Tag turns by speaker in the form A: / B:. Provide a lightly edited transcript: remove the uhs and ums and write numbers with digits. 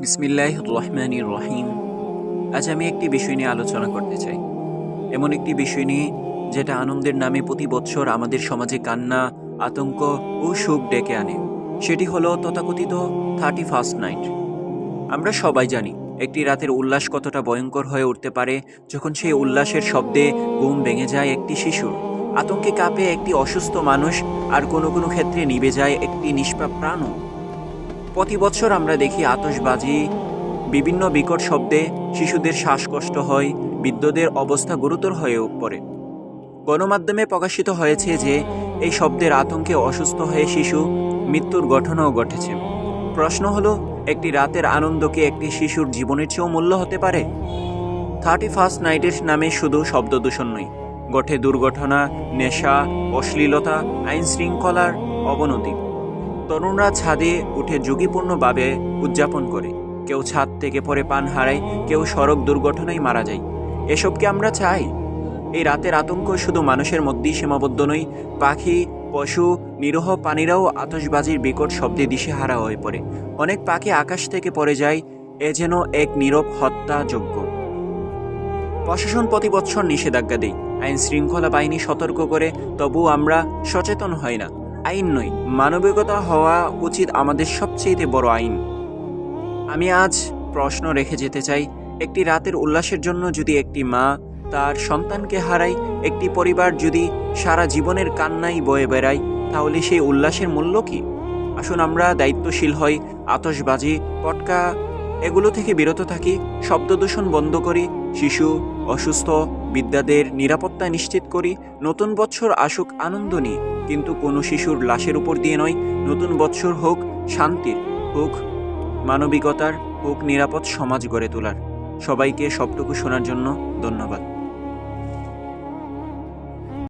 A: বিসমিল্লাহির রহমানির রহিম। আজ আমি একটি বিষয় নিয়ে আলোচনা করতে চাই। এমন একটি বিষয় নিয়ে যেটা আনন্দের নামে প্রতি বছর আমাদের সমাজে কান্না, আতঙ্ক ও শোক ডেকে আনে। সেটি হলো তথাকথিত 31st নাইট। আমরা সবাই জানি একটি রাতের উল্লাস কতটা ভয়ঙ্কর হয়ে উঠতে পারে যখন সেই উল্লাসের শব্দে ঘুম ভেঙে যায় একটি শিশুর, আতঙ্কে কাঁপে একটি অসুস্থ মানুষ, আর কোনো কোনো ক্ষেত্রে নিভে যায় একটি নিষ্পাপ প্রাণও। প্রতি বছর আমরা দেখি আতশবাজি, বিভিন্ন বিকট শব্দে শিশুদের শ্বাসকষ্ট হয়, বৃদ্ধদের অবস্থা গুরুতর হয়ে পড়ে। গণমাধ্যমে প্রকাশিত হয়েছে যে এই শব্দের আতঙ্কে অসুস্থ হয়ে শিশু মৃত্যুর ঘটনাও ঘটেছে। প্রশ্ন হলো, একটি রাতের আনন্দকে একটি শিশুর জীবনের চেয়েও মূল্য হতে পারে? 31st নাইটের নামে শুধু শব্দ দূষণ নয়, ঘটে দুর্ঘটনা, নেশা, অশ্লীলতা, আইন শৃঙ্খলার অবনতি। তরুণরা ছাদে উঠে ঝুঁকিপূর্ণভাবে উদযাপন করে, কেউ ছাদ থেকে পড়ে প্রাণ হারায়, কেউ সড়ক দুর্ঘটনায় মারা যায়। এসব কি আমরা চাই? এই রাতের আতঙ্ক শুধু মানুষের মধ্যেই সীমাবদ্ধ নয়, পাখি, পশু, নিরীহ প্রাণীরাও আতশবাজির বিকট শব্দে দিশেহারা হয়ে পড়ে। অনেক পাখি আকাশ থেকে পড়ে যায়, এ যেন এক নীরব হত্যাযজ্ঞ। প্রশাসন প্রতি বছর নিষেধাজ্ঞা দেয়, আইন শৃঙ্খলা বাহিনী সতর্ক করে, তবুও আমরা সচেতন হই না। আইন নয়, মানবিকতা হওয়া উচিত আমাদের সবচেয়ে বড় আইন। আমি আজ প্রশ্ন রেখে যেতে চাই, একটি রাতের উল্লাসের জন্য যদি একটি মা তার সন্তানকে হারায়, একটি পরিবার যদি সারা জীবনের কান্নাই বয়ে বেড়ায়, তাহলে সেই উল্লাসের মূল্য কি? আসুন আমরা দায়িত্বশীল হই, আতশবাজি, পটকা এগুলো থেকে বিরত থাকি, শব্দ দূষণ বন্ধ করি, শিশু, অসুস্থ, বৃদ্ধাদের নিরাপত্তা নিশ্চিত করি। নতুন বছর আসুক আনন্দ নিয়ে, কিন্তু কোনো শিশুর লাশের উপর দিয়ে নয়। নতুন বছর হোক শান্তির, হোক মানবিকতার, হোক নিরাপদ সমাজ গড়ে তোলার। সবাইকে সবটুকু শোনার জন্য ধন্যবাদ।